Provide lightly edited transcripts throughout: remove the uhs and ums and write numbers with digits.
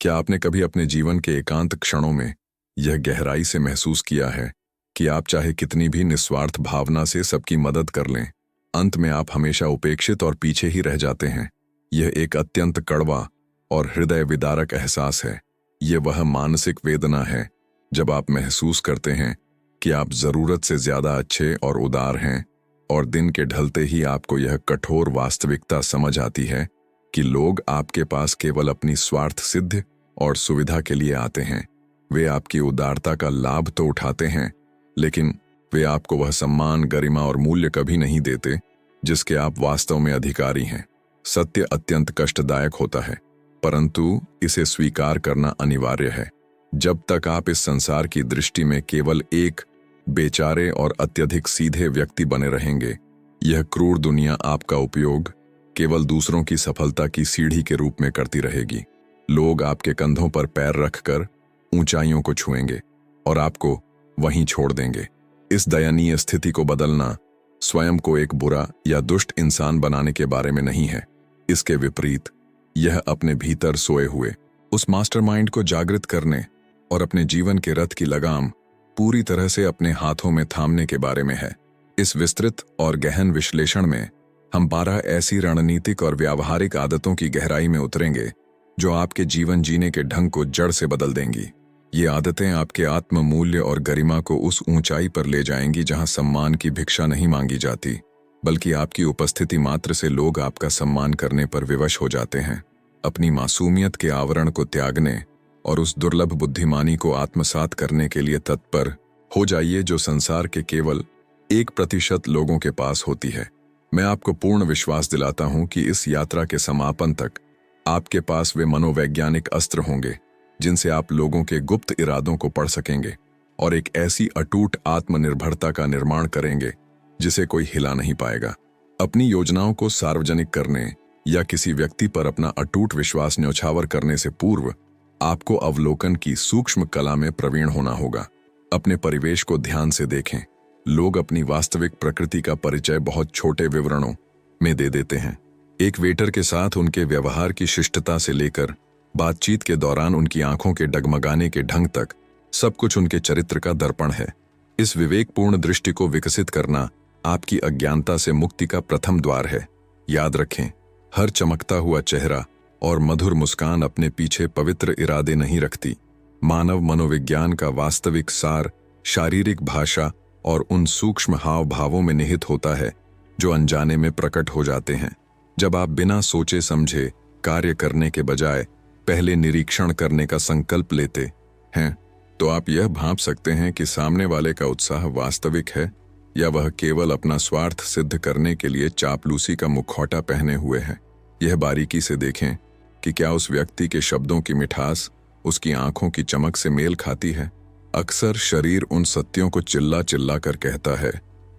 क्या आपने कभी अपने जीवन के एकांत क्षणों में यह गहराई से महसूस किया है कि आप चाहे कितनी भी निस्वार्थ भावना से सबकी मदद कर लें, अंत में आप हमेशा उपेक्षित और पीछे ही रह जाते हैं। यह एक अत्यंत कड़वा और हृदय विदारक एहसास है। यह वह मानसिक वेदना है जब आप महसूस करते हैं कि आप जरूरत से ज्यादा अच्छे और उदार हैं, और दिन के ढलते ही आपको यह कठोर वास्तविकता समझ आती है कि लोग आपके पास केवल अपनी स्वार्थ सिद्ध और सुविधा के लिए आते हैं। वे आपकी उदारता का लाभ तो उठाते हैं, लेकिन वे आपको वह सम्मान, गरिमा और मूल्य कभी नहीं देते जिसके आप वास्तव में अधिकारी हैं। सत्य अत्यंत कष्टदायक होता है, परंतु इसे स्वीकार करना अनिवार्य है। जब तक आप इस संसार की दृष्टि में केवल एक बेचारे और अत्यधिक सीधे व्यक्ति बने रहेंगे, यह क्रूर दुनिया आपका उपयोग केवल दूसरों की सफलता की सीढ़ी के रूप में करती रहेगी। लोग आपके कंधों पर पैर रखकर ऊंचाइयों को छुएंगे और आपको वहीं छोड़ देंगे। इस दयनीय स्थिति को बदलना स्वयं को एक बुरा या दुष्ट इंसान बनाने के बारे में नहीं है। इसके विपरीत, यह अपने भीतर सोए हुए उस मास्टरमाइंड को जागृत करने और अपने जीवन के रथ की लगाम पूरी तरह से अपने हाथों में थामने के बारे में है। इस विस्तृत और गहन विश्लेषण में हम 12 ऐसी रणनीतिक और व्यावहारिक आदतों की गहराई में उतरेंगे जो आपके जीवन जीने के ढंग को जड़ से बदल देंगी। ये आदतें आपके आत्म मूल्य और गरिमा को उस ऊंचाई पर ले जाएंगी जहां सम्मान की भिक्षा नहीं मांगी जाती, बल्कि आपकी उपस्थिति मात्र से लोग आपका सम्मान करने पर विवश हो जाते हैं। अपनी मासूमियत के आवरण को त्यागने और उस दुर्लभ बुद्धिमानी को आत्मसात करने के लिए तत्पर हो जाइए जो संसार के केवल 1% लोगों के पास होती है। मैं आपको पूर्ण विश्वास दिलाता हूं कि इस यात्रा के समापन तक आपके पास वे मनोवैज्ञानिक अस्त्र होंगे जिनसे आप लोगों के गुप्त इरादों को पढ़ सकेंगे और एक ऐसी अटूट आत्मनिर्भरता का निर्माण करेंगे जिसे कोई हिला नहीं पाएगा। अपनी योजनाओं को सार्वजनिक करने या किसी व्यक्ति पर अपना अटूट विश्वास न्यौछावर करने से पूर्व आपको अवलोकन की सूक्ष्म कला में प्रवीण होना होगा। अपने परिवेश को ध्यान से देखें। लोग अपनी वास्तविक प्रकृति का परिचय बहुत छोटे विवरणों में दे देते हैं। एक वेटर के साथ उनके व्यवहार की शिष्टता से लेकर बातचीत के दौरान उनकी आंखों के डगमगाने के ढंग तक सब कुछ उनके चरित्र का दर्पण है। इस विवेकपूर्ण दृष्टि को विकसित करना आपकी अज्ञानता से मुक्ति का प्रथम द्वार है। याद रखें, हर चमकता हुआ चेहरा और मधुर मुस्कान अपने पीछे पवित्र इरादे नहीं रखती। मानव मनोविज्ञान का वास्तविक सार शारीरिक भाषा और उन सूक्ष्म हाव भावों में निहित होता है जो अनजाने में प्रकट हो जाते हैं। जब आप बिना सोचे समझे कार्य करने के बजाय पहले निरीक्षण करने का संकल्प लेते हैं, तो आप यह भांप सकते हैं कि सामने वाले का उत्साह वास्तविक है या वह केवल अपना स्वार्थ सिद्ध करने के लिए चापलूसी का मुखौटा पहने हुए है। यह बारीकी से देखें कि क्या उस व्यक्ति के शब्दों की मिठास उसकी आंखों की चमक से मेल खाती है। अक्सर शरीर उन सत्यों को चिल्ला चिल्ला कर कहता है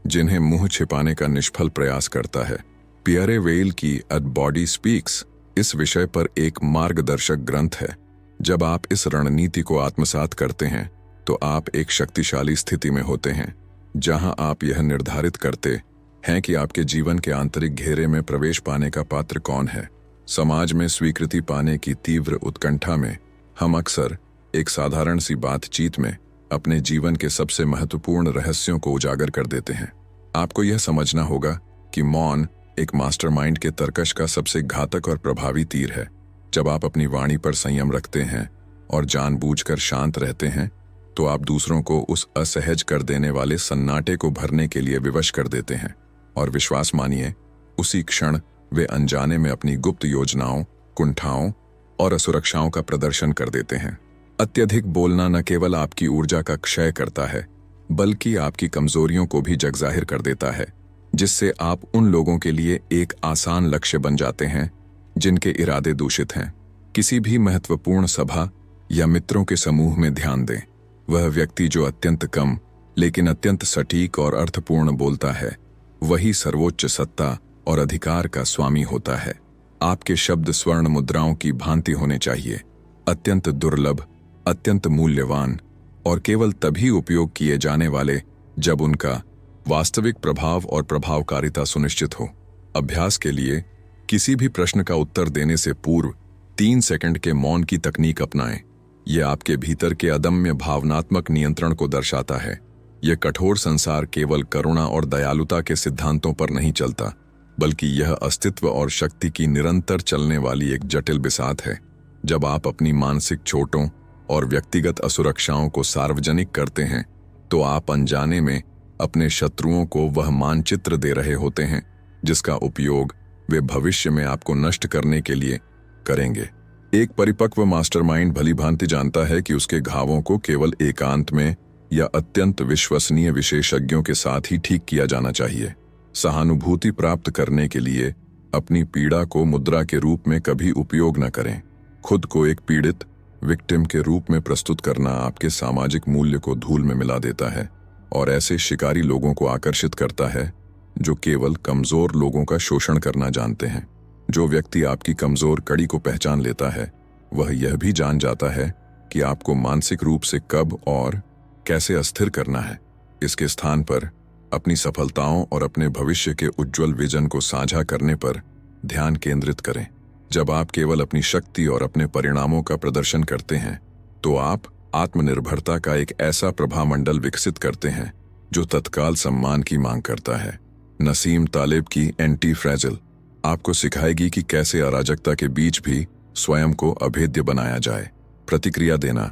जिन्हें मुंह छिपाने का निष्फल प्रयास करता है। पियरे वेल की एट बॉडी स्पीक्स इस विषय पर एक मार्गदर्शक ग्रंथ है। जब आप इस रणनीति को आत्मसात करते हैं तो आप एक शक्तिशाली स्थिति में होते हैं जहां आप यह निर्धारित करते हैं कि आपके जीवन के आंतरिक घेरे में प्रवेश पाने का पात्र कौन है। समाज में स्वीकृति पाने की तीव्र उत्कंठा में हम अक्सर एक साधारण सी बातचीत में अपने जीवन के सबसे महत्वपूर्ण रहस्यों को उजागर कर देते हैं। आपको यह समझना होगा कि मौन एक मास्टरमाइंड के तर्कश का सबसे घातक और प्रभावी तीर है। जब आप अपनी वाणी पर संयम रखते हैं और जानबूझकर शांत रहते हैं, तो आप दूसरों को उस असहज कर देने वाले सन्नाटे को भरने के लिए विवश कर देते हैं। और विश्वास मानिए, उसी क्षण वे अनजाने में अपनी गुप्त योजनाओं, कुंठाओं और असुरक्षाओं का प्रदर्शन कर देते हैं। अत्यधिक बोलना न केवल आपकी ऊर्जा का क्षय करता है, बल्कि आपकी कमजोरियों को भी जगजाहिर कर देता है, जिससे आप उन लोगों के लिए एक आसान लक्ष्य बन जाते हैं जिनके इरादे दूषित हैं। किसी भी महत्वपूर्ण सभा या मित्रों के समूह में ध्यान दें। वह व्यक्ति जो अत्यंत कम लेकिन अत्यंत सटीक और अर्थपूर्ण बोलता है, वही सर्वोच्च सत्ता और अधिकार का स्वामी होता है। आपके शब्द स्वर्ण मुद्राओं की भांति होने चाहिए, अत्यंत दुर्लभ, अत्यंत मूल्यवान और केवल तभी उपयोग किए जाने वाले जब उनका वास्तविक प्रभाव और प्रभावकारिता सुनिश्चित हो। अभ्यास के लिए किसी भी प्रश्न का उत्तर देने से पूर्व 3 सेकंड के मौन की तकनीक अपनाएं। यह आपके भीतर के अदम्य भावनात्मक नियंत्रण को दर्शाता है। यह कठोर संसार केवल करुणा और दयालुता के सिद्धांतों पर नहीं चलता, बल्कि यह अस्तित्व और शक्ति की निरंतर चलने वाली एक जटिल बिसात है। जब आप अपनी मानसिक चोटों और व्यक्तिगत असुरक्षाओं को सार्वजनिक करते हैं, तो आप अनजाने में अपने शत्रुओं को वह मानचित्र दे रहे होते हैं जिसका उपयोग वे भविष्य में आपको नष्ट करने के लिए करेंगे। एक परिपक्व मास्टरमाइंड भलीभांति जानता है कि उसके घावों को केवल एकांत में या अत्यंत विश्वसनीय विशेषज्ञों के साथ ही ठीक किया जाना चाहिए। सहानुभूति प्राप्त करने के लिए अपनी पीड़ा को मुद्रा के रूप में कभी उपयोग न करें। खुद को एक पीड़ित विक्टिम के रूप में प्रस्तुत करना आपके सामाजिक मूल्य को धूल में मिला देता है और ऐसे शिकारी लोगों को आकर्षित करता है जो केवल कमजोर लोगों का शोषण करना जानते हैं। जो व्यक्ति आपकी कमजोर कड़ी को पहचान लेता है, वह यह भी जान जाता है कि आपको मानसिक रूप से कब और कैसे अस्थिर करना है। इसके स्थान पर अपनी सफलताओं और अपने भविष्य के उज्जवल विजन को साझा करने पर ध्यान केंद्रित करें। जब आप केवल अपनी शक्ति और अपने परिणामों का प्रदर्शन करते हैं, तो आप आत्मनिर्भरता का एक ऐसा प्रभामंडल विकसित करते हैं जो तत्काल सम्मान की मांग करता है। नसीम तालिब की एंटी फ्रैजिल आपको सिखाएगी कि कैसे अराजकता के बीच भी स्वयं को अभेद्य बनाया जाए। प्रतिक्रिया देना,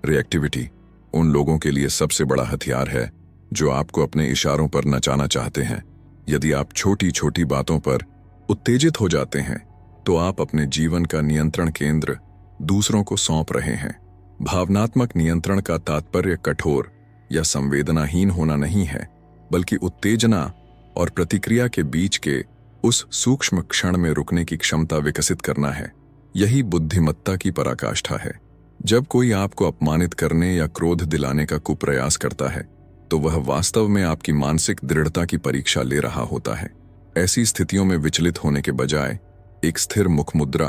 रिएक्टिविटी, उन लोगों के लिए सबसे बड़ा हथियार है जो आपको अपने इशारों पर नचाना चाहते हैं। यदि आप छोटी छोटी बातों पर उत्तेजित हो जाते हैं, तो आप अपने जीवन का नियंत्रण केंद्र दूसरों को सौंप रहे हैं। भावनात्मक नियंत्रण का तात्पर्य कठोर या संवेदनाहीन होना नहीं है, बल्कि उत्तेजना और प्रतिक्रिया के बीच के उस सूक्ष्म क्षण में रुकने की क्षमता विकसित करना है। यही बुद्धिमत्ता की पराकाष्ठा है। जब कोई आपको अपमानित करने या क्रोध दिलाने का कुप्रयास करता है, तो वह वास्तव में आपकी मानसिक दृढ़ता की परीक्षा ले रहा होता है। ऐसी स्थितियों में विचलित होने के बजाय एक स्थिर मुखमुद्रा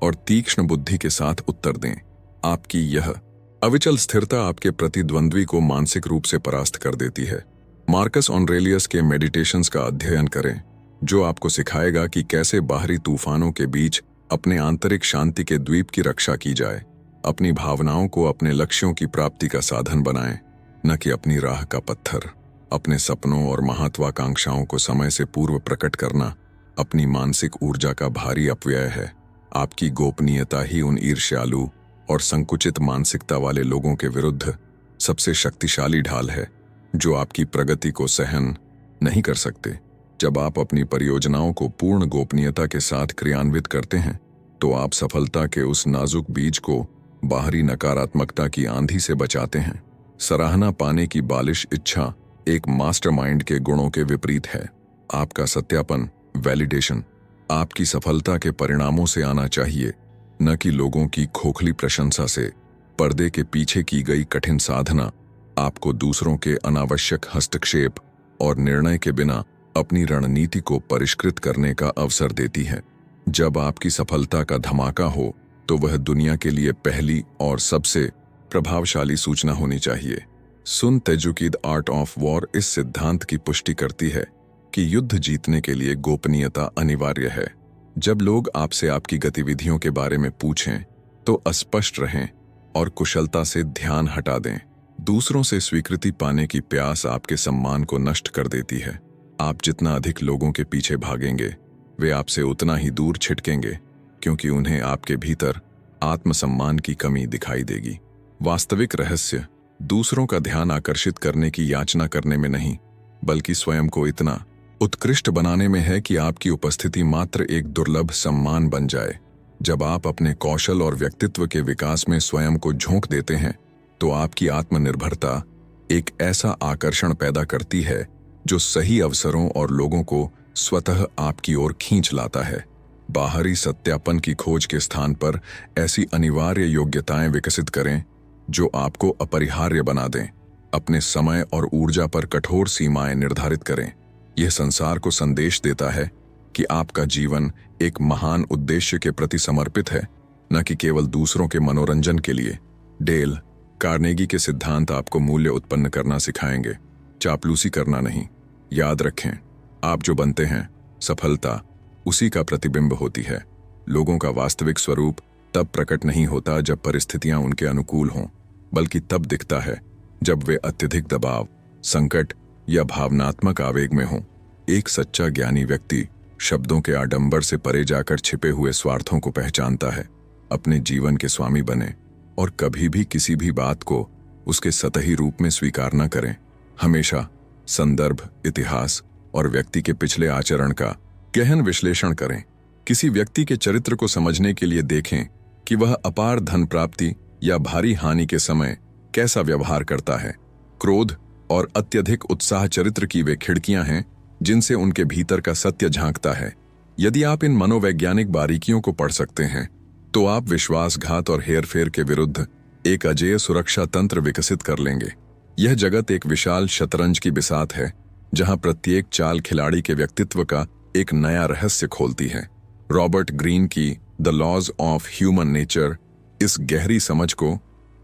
और तीक्ष्ण बुद्धि के साथ उत्तर दें। आपकी यह अविचल स्थिरता आपके प्रतिद्वंद्वी को मानसिक रूप से परास्त कर देती है। मार्कस ऑरेलियस के मेडिटेशंस का अध्ययन करें, जो आपको सिखाएगा कि कैसे बाहरी तूफानों के बीच अपने आंतरिक शांति के द्वीप की रक्षा की जाए। अपनी भावनाओं को अपने लक्ष्यों की प्राप्ति का साधन बनाएं, न कि अपनी राह का पत्थर। अपने सपनों और महत्वाकांक्षाओं को समय से पूर्व प्रकट करना अपनी मानसिक ऊर्जा का भारी अपव्यय है। आपकी गोपनीयता ही उन ईर्ष्यालु और संकुचित मानसिकता वाले लोगों के विरुद्ध सबसे शक्तिशाली ढाल है जो आपकी प्रगति को सहन नहीं कर सकते। जब आप अपनी परियोजनाओं को पूर्ण गोपनीयता के साथ क्रियान्वित करते हैं, तो आप सफलता के उस नाजुक बीज को बाहरी नकारात्मकता की आंधी से बचाते हैं। सराहना पाने की बालिश इच्छा एक मास्टरमाइंड के गुणों के विपरीत है। आपका सत्यापन, वैलिडेशन, आपकी सफलता के परिणामों से आना चाहिए, न कि लोगों की खोखली प्रशंसा से। पर्दे के पीछे की गई कठिन साधना आपको दूसरों के अनावश्यक हस्तक्षेप और निर्णय के बिना अपनी रणनीति को परिष्कृत करने का अवसर देती है। जब आपकी सफलता का धमाका हो, तो वह दुनिया के लिए पहली और सबसे प्रभावशाली सूचना होनी चाहिए। सुन त्जू की द आर्ट ऑफ वॉर इस सिद्धांत की पुष्टि करती है कि युद्ध जीतने के लिए गोपनीयता अनिवार्य है। जब लोग आपसे आपकी गतिविधियों के बारे में पूछें, तो अस्पष्ट रहें और कुशलता से ध्यान हटा दें। दूसरों से स्वीकृति पाने की प्यास आपके सम्मान को नष्ट कर देती है। आप जितना अधिक लोगों के पीछे भागेंगे, वे आपसे उतना ही दूर छिटकेंगे, क्योंकि उन्हें आपके भीतर आत्मसम्मान की कमी दिखाई देगी। वास्तविक रहस्य दूसरों का ध्यान आकर्षित करने की याचना करने में नहीं, बल्कि स्वयं को इतना उत्कृष्ट बनाने में है कि आपकी उपस्थिति मात्र एक दुर्लभ सम्मान बन जाए। जब आप अपने कौशल और व्यक्तित्व के विकास में स्वयं को झोंक देते हैं, तो आपकी आत्मनिर्भरता एक ऐसा आकर्षण पैदा करती है जो सही अवसरों और लोगों को स्वतः आपकी ओर खींच लाता है। बाहरी सत्यापन की खोज के स्थान पर ऐसी अनिवार्य योग्यताएं विकसित करें जो आपको अपरिहार्य बना दें। अपने समय और ऊर्जा पर कठोर सीमाएं निर्धारित करें। यह संसार को संदेश देता है कि आपका जीवन एक महान उद्देश्य के प्रति समर्पित है, न कि केवल दूसरों के मनोरंजन के लिए। डेल कार्नेगी के सिद्धांत आपको मूल्य उत्पन्न करना सिखाएंगे, चापलूसी करना नहीं। याद रखें, आप जो बनते हैं, सफलता उसी का प्रतिबिंब होती है। लोगों का वास्तविक स्वरूप तब प्रकट नहीं होता जब परिस्थितियां उनके अनुकूल हों, बल्कि तब दिखता है जब वे अत्यधिक दबाव, संकट या भावनात्मक आवेग में हों। एक सच्चा ज्ञानी व्यक्ति शब्दों के आडंबर से परे जाकर छिपे हुए स्वार्थों को पहचानता है, अपने जीवन के स्वामी बने और कभी भी किसी भी बात को उसके सतही रूप में स्वीकार न करें। हमेशा संदर्भ, इतिहास और व्यक्ति के पिछले आचरण का गहन विश्लेषण करें। किसी व्यक्ति के चरित्र को समझने के लिए देखें कि वह अपार धन प्राप्ति या भारी हानि के समय कैसा व्यवहार करता है। क्रोध और अत्यधिक उत्साह चरित्र की वे खिड़कियां हैं जिनसे उनके भीतर का सत्य झांकता है। यदि आप इन मनोवैज्ञानिक बारीकियों को पढ़ सकते हैं तो आप विश्वासघात और हेरफेर के विरुद्ध एक अजेय सुरक्षा तंत्र विकसित कर लेंगे। यह जगत एक विशाल शतरंज की बिसात है जहां प्रत्येक चाल खिलाड़ी के व्यक्तित्व का एक नया रहस्य खोलती है। रॉबर्ट ग्रीन की the laws of human nature इस गहरी समझ को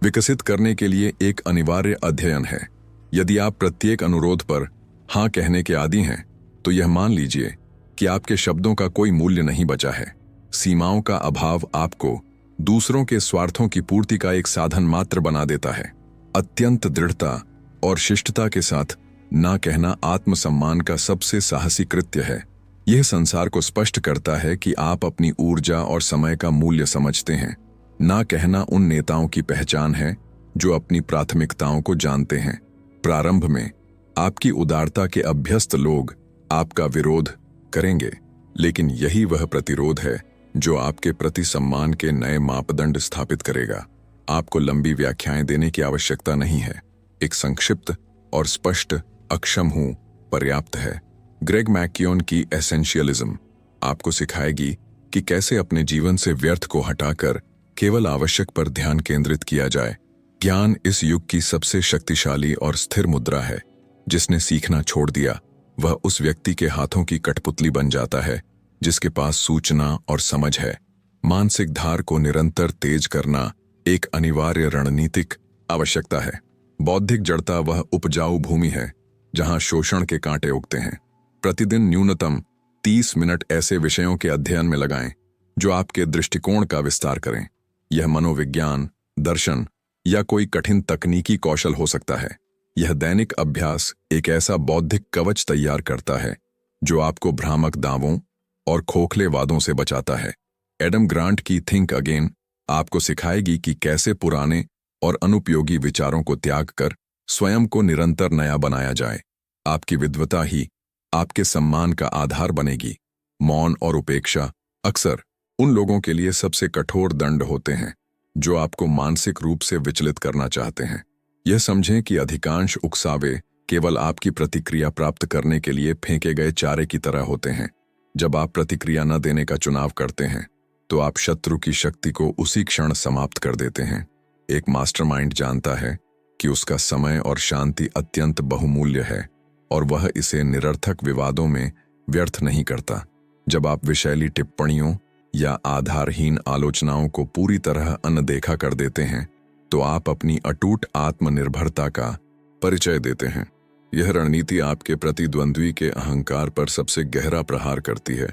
विकसित करने के लिए एक अनिवार्य अध्ययन है। यदि आप प्रत्येक अनुरोध पर हाँ कहने के आदी हैं तो यह मान लीजिए कि आपके शब्दों का कोई मूल्य नहीं बचा है। सीमाओं का अभाव आपको दूसरों के स्वार्थों की पूर्ति का एक साधन मात्र बना देता है। अत्यंत दृढ़ता और शिष्टता के साथ ना कहना आत्मसम्मान का सबसे साहसी कृत्य है। यह संसार को स्पष्ट करता है कि आप अपनी ऊर्जा और समय का मूल्य समझते हैं। ना कहना उन नेताओं की पहचान है जो अपनी प्राथमिकताओं को जानते हैं। प्रारंभ में आपकी उदारता के अभ्यस्त लोग आपका विरोध करेंगे, लेकिन यही वह प्रतिरोध है जो आपके प्रति सम्मान के नए मापदंड स्थापित करेगा। आपको लंबी व्याख्याएं देने की आवश्यकता नहीं है। एक संक्षिप्त और स्पष्ट अक्षम हूं पर्याप्त है। ग्रेग मैक्यून की एसेंशियलिज्म आपको सिखाएगी कि कैसे अपने जीवन से व्यर्थ को हटाकर केवल आवश्यक पर ध्यान केंद्रित किया जाए। ज्ञान इस युग की सबसे शक्तिशाली और स्थिर मुद्रा है। जिसने सीखना छोड़ दिया वह उस व्यक्ति के हाथों की कठपुतली बन जाता है जिसके पास सूचना और समझ है। मानसिक धार को निरंतर तेज करना एक अनिवार्य रणनीतिक आवश्यकता है। बौद्धिक जड़ता वह उपजाऊ भूमि है जहां शोषण के कांटे उगते हैं। प्रतिदिन न्यूनतम 30 मिनट ऐसे विषयों के अध्ययन में लगाएं जो आपके दृष्टिकोण का विस्तार करें। यह मनोविज्ञान, दर्शन या कोई कठिन तकनीकी कौशल हो सकता है। यह दैनिक अभ्यास एक ऐसा बौद्धिक कवच तैयार करता है जो आपको भ्रामक दावों और खोखले वादों से बचाता है। एडम ग्रांट की थिंक अगेन आपको सिखाएगी कि कैसे पुराने और अनुपयोगी विचारों को त्याग कर स्वयं को निरंतर नया बनाया जाए। आपकी विद्वता ही आपके सम्मान का आधार बनेगी। मौन और उपेक्षा अक्सर उन लोगों के लिए सबसे कठोर दंड होते हैं जो आपको मानसिक रूप से विचलित करना चाहते हैं। यह समझें कि अधिकांश उकसावे केवल आपकी प्रतिक्रिया प्राप्त करने के लिए फेंके गए चारे की तरह होते हैं। जब आप प्रतिक्रिया न देने का चुनाव करते हैं तो आप शत्रु की शक्ति को उसी क्षण समाप्त कर देते हैं। एक मास्टरमाइंड जानता है कि उसका समय और शांति अत्यंत बहुमूल्य है और वह इसे निरर्थक विवादों में व्यर्थ नहीं करता। जब आप विषैली टिप्पणियों या आधारहीन आलोचनाओं को पूरी तरह अनदेखा कर देते हैं तो आप अपनी अटूट आत्मनिर्भरता का परिचय देते हैं। यह रणनीति आपके प्रतिद्वंद्वी के अहंकार पर सबसे गहरा प्रहार करती है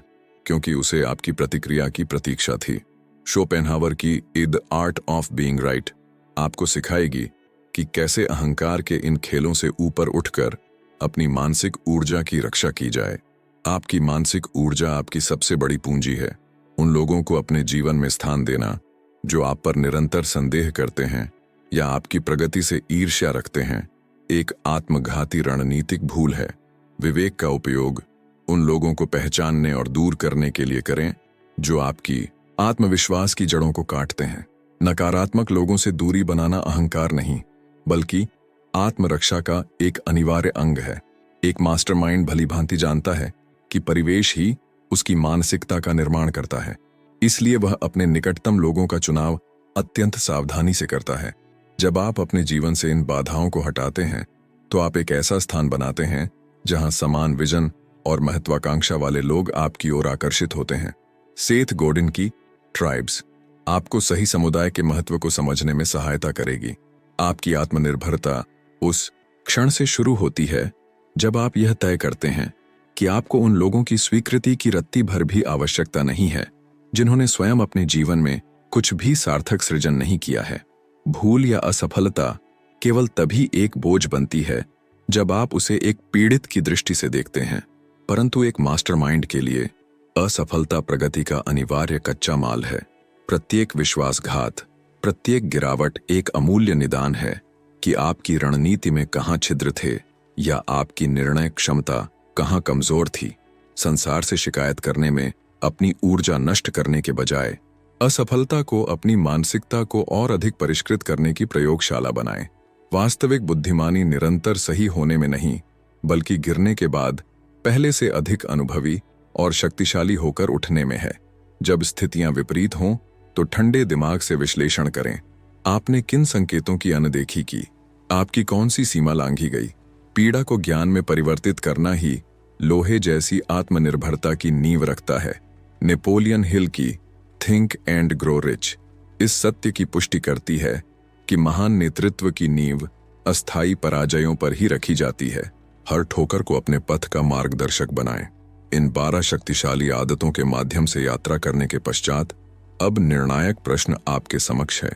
क्योंकि उसे आपकी प्रतिक्रिया की प्रतीक्षा थी। शोपेनहावर की the art of being right आपको सिखाएगी कि कैसे अहंकार के इन खेलों से ऊपर उठकर अपनी मानसिक ऊर्जा की रक्षा की जाए। आपकी मानसिक ऊर्जा आपकी सबसे बड़ी पूंजी है। उन लोगों को अपने जीवन में स्थान देना जो आप पर निरंतर संदेह करते हैं या आपकी प्रगति से ईर्ष्या रखते हैं एक आत्मघाती रणनीतिक भूल है। विवेक का उपयोग उन लोगों को पहचानने और दूर करने के लिए करें जो आपकी आत्मविश्वास की जड़ों को काटते हैं। नकारात्मक लोगों से दूरी बनाना अहंकार नहीं बल्कि आत्मरक्षा का एक अनिवार्य अंग है। एक मास्टरमाइंड भलीभांति जानता है कि परिवेश ही उसकी मानसिकता का निर्माण करता है, इसलिए वह अपने निकटतम लोगों का चुनाव अत्यंत सावधानी से करता है। जब आप अपने जीवन से इन बाधाओं को हटाते हैं तो आप एक ऐसा स्थान बनाते हैं जहां समान विजन और महत्वाकांक्षा वाले लोग आपकी ओर आकर्षित होते हैं। सेथ गोडिन की ट्राइब्स आपको सही समुदाय के महत्व को समझने में सहायता करेगी। आपकी आत्मनिर्भरता उस क्षण से शुरू होती है जब आप यह तय करते हैं कि आपको उन लोगों की स्वीकृति की रत्ती भर भी आवश्यकता नहीं है जिन्होंने स्वयं अपने जीवन में कुछ भी सार्थक सृजन नहीं किया है। भूल या असफलता केवल तभी एक बोझ बनती है जब आप उसे एक पीड़ित की दृष्टि से देखते हैं, परंतु एक मास्टरमाइंड के लिए असफलता प्रगति का अनिवार्य कच्चा माल है। प्रत्येक विश्वासघात, प्रत्येक गिरावट एक अमूल्य निदान है कि आपकी रणनीति में कहाँ छिद्र थे या आपकी निर्णय क्षमता कहाँ कमजोर थी। संसार से शिकायत करने में अपनी ऊर्जा नष्ट करने के बजाय असफलता को अपनी मानसिकता को और अधिक परिष्कृत करने की प्रयोगशाला बनाएं। वास्तविक बुद्धिमानी निरंतर सही होने में नहीं, बल्कि गिरने के बाद पहले से अधिक अनुभवी और शक्तिशाली होकर उठने में है। जब स्थितियां विपरीत हों तो ठंडे दिमाग से विश्लेषण करें। आपने किन संकेतों की अनदेखी की? आपकी कौन सी सीमा लांघी गई? पीड़ा को ज्ञान में परिवर्तित करना ही लोहे जैसी आत्मनिर्भरता की नींव रखता है। नेपोलियन हिल की थिंक एंड ग्रो रिच इस सत्य की पुष्टि करती है कि महान नेतृत्व की नींव अस्थायी पराजयों पर ही रखी जाती है। हर ठोकर को अपने पथ का मार्गदर्शक बनाएं। इन 12 शक्तिशाली आदतों के माध्यम से यात्रा करने के पश्चात अब निर्णायक प्रश्न आपके समक्ष है।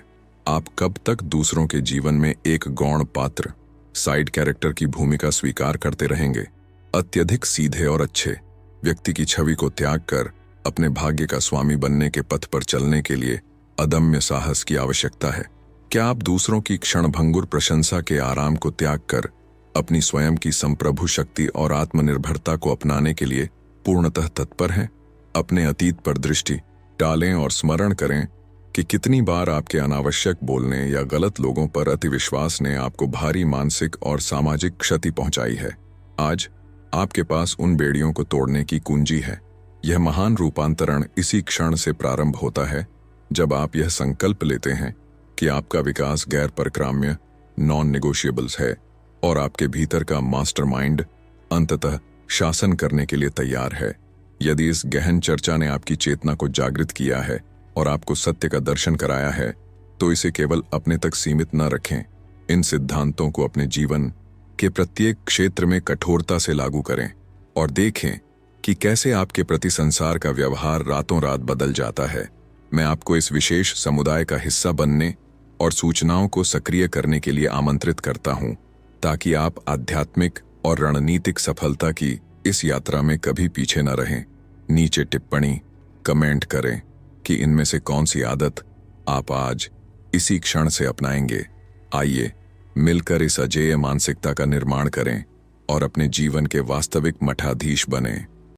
आप कब तक दूसरों के जीवन में एक गौण पात्र, साइड कैरेक्टर की भूमिका स्वीकार करते रहेंगे? अत्यधिक सीधे और अच्छे व्यक्ति की छवि को त्याग कर अपने भाग्य का स्वामी बनने के पथ पर चलने के लिए अदम्य साहस की आवश्यकता है। क्या आप दूसरों की क्षणभंगुर प्रशंसा के आराम को त्याग कर अपनी स्वयं की संप्रभु शक्ति और आत्मनिर्भरता को अपनाने के लिए पूर्णतः तत्पर हैं? अपने अतीत पर दृष्टि डालें और स्मरण करें कि कितनी बार आपके अनावश्यक बोलने या गलत लोगों पर अतिविश्वास ने आपको भारी मानसिक और सामाजिक क्षति पहुंचाई है। आज आपके पास उन बेड़ियों को तोड़ने की कुंजी है। यह महान रूपांतरण इसी क्षण से प्रारंभ होता है जब आप यह संकल्प लेते हैं कि आपका विकास गैर परक्राम्य, नॉन नेगोशिएबल्स है और आपके भीतर का मास्टरमाइंड अंततः शासन करने के लिए तैयार है। यदि इस गहन चर्चा ने आपकी चेतना को जागृत किया है और आपको सत्य का दर्शन कराया है, तो इसे केवल अपने तक सीमित न रखें। इन सिद्धांतों को अपने जीवन के प्रत्येक क्षेत्र में कठोरता से लागू करें और देखें कि कैसे आपके प्रति संसार का व्यवहार रातों रात बदल जाता है। मैं आपको इस विशेष समुदाय का हिस्सा बनने और सूचनाओं को सक्रिय करने के लिए आमंत्रित करता हूं, ताकि आप आध्यात्मिक और रणनीतिक सफलता की इस यात्रा में कभी पीछे न रहें। नीचे टिप्पणी कमेंट करें कि इनमें से कौन सी आदत आप आज इसी क्षण से अपनाएंगे। आइए मिलकर इस अजेय मानसिकता का निर्माण करें और अपने जीवन के वास्तविक मठाधीश बनें।